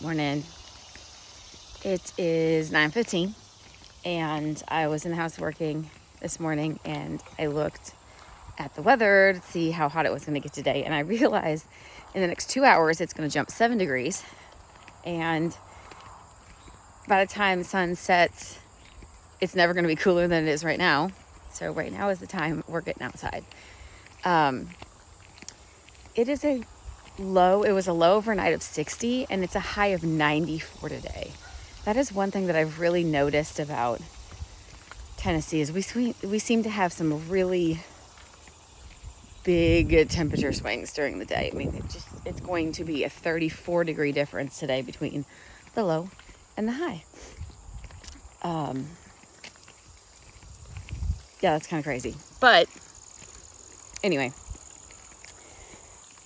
Morning. It is 9:15 and I was in the house working this morning and I looked at the weather to see how hot it was going to get today, and I realized in the next 2 hours it's going to jump 7 degrees, and by the time the sun sets it's never going to be cooler than it is right now. So right now is the time we're getting outside. It was a low overnight of 60 and it's a high of 94 today. That is one thing that I've really noticed about Tennessee is we seem to have some really big temperature swings during the day. I mean, it's going to be a 34 degree difference today between the low and the high. Yeah, that's kind of crazy. But anyway,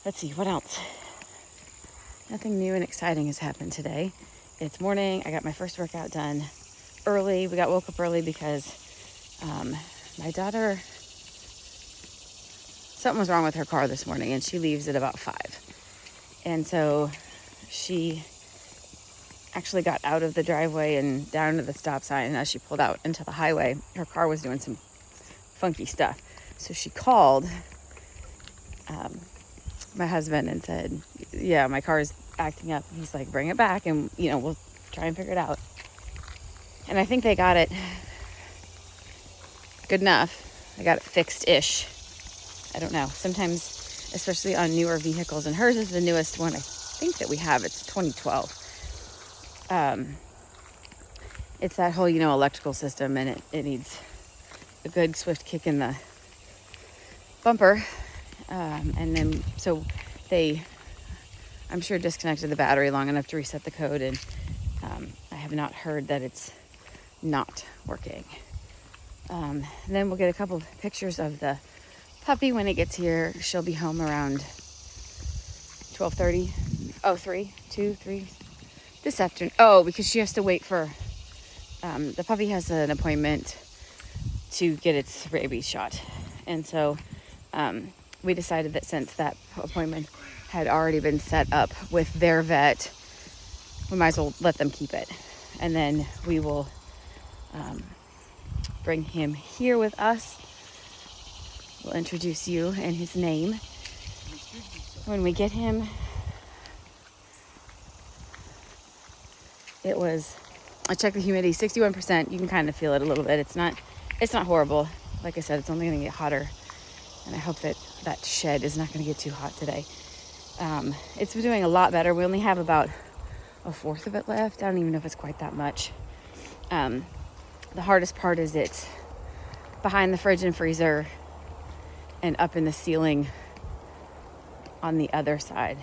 let's see, what else? Nothing new and exciting has happened today. It's morning. I got my first workout done early. We got woke up early because my daughter, something was wrong with her car this morning, and she leaves at about 5. And so she actually got out of the driveway and down to the stop sign, and as she pulled out into the highway, her car was doing some funky stuff. So she called my husband and said, yeah, my car is acting up. He's like, bring it back and we'll try and figure it out. And I think they got it good enough. They got it fixed-ish. I don't know. Sometimes, especially on newer vehicles, and hers is the newest one I think that we have. It's 2012. It's that whole, electrical system, and it needs a good swift kick in the bumper. And then, so I'm sure disconnected the battery long enough to reset the code, and I have not heard that it's not working. Then we'll get a couple of pictures of the puppy when it gets here. She'll be home around 12:30. Oh, 3 this afternoon. Oh, because she has to wait for, the puppy has an appointment to get its rabies shot. And so, we decided that since that appointment had already been set up with their vet, we might as well let them keep it. And then we will bring him here with us. We'll introduce you and his name when we get him. I checked the humidity, 61%. You can kind of feel it a little bit. It's not horrible. Like I said, it's only going to get hotter. And I hope that shed is not going to get too hot today. It's been doing a lot better. We only have about a fourth of it left. I don't even know if it's quite that much. The hardest part is it's behind the fridge and freezer and up in the ceiling on the other side.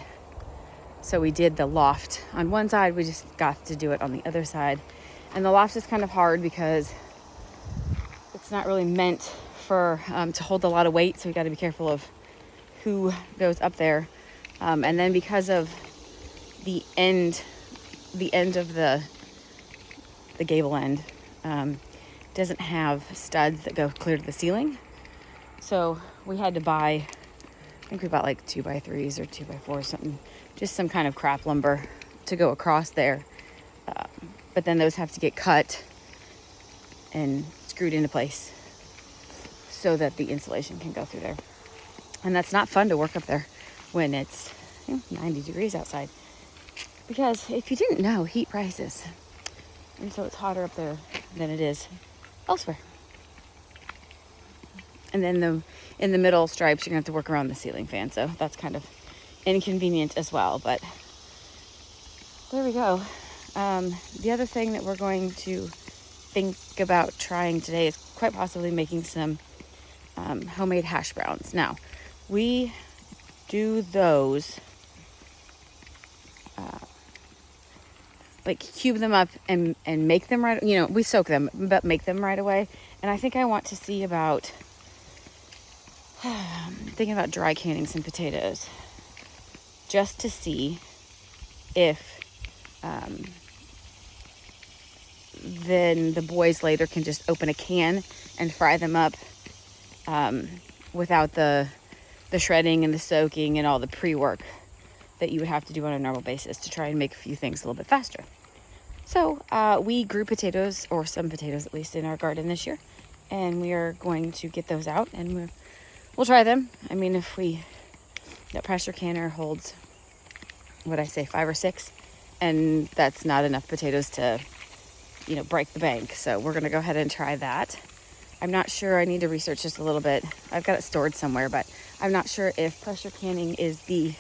So we did the loft on one side. We just got to do it on the other side. And the loft is kind of hard because it's not really meant for to hold a lot of weight, so we got to be careful of who goes up there. And then because of the end of the gable end doesn't have studs that go clear to the ceiling, so we had to buy, I think we bought like 2x3s or 2x4s, something, just some kind of crap lumber to go across there. But then those have to get cut and screwed into place so that the insulation can go through there. And that's not fun to work up there when it's 90 degrees outside. Because if you didn't know, heat rises. And so it's hotter up there than it is elsewhere. And then in the middle stripes, you're going to have to work around the ceiling fan. So that's kind of inconvenient as well. But there we go. The other thing that we're going to think about trying today is quite possibly making some homemade hash browns. Now, we do those, like cube them up and make them right, we soak them, but make them right away. And I think I want to see about, thinking about dry canning some potatoes, just to see if then the boys later can just open a can and fry them up without the shredding and the soaking and all the pre-work that you would have to do on a normal basis to try and make a few things a little bit faster. So we grew potatoes, or some potatoes at least, in our garden this year, and we are going to get those out and we'll try them. I mean, if that pressure canner holds, what I say, 5 or 6, and that's not enough potatoes to, break the bank. So we're going to go ahead and try that. I'm not sure. I need to research just a little bit. I've got it stored somewhere, but I'm not sure if pressure canning is the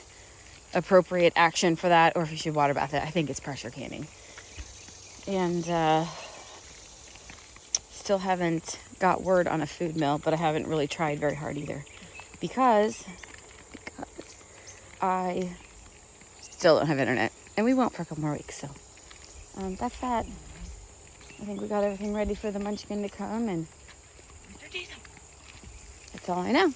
appropriate action for that, or if you should water bath it. I think it's pressure canning. And still haven't got word on a food mill, but I haven't really tried very hard either, because I still don't have internet, and we won't for a couple more weeks. So that's that. I think we got everything ready for the munchkin to come, and that's all I know.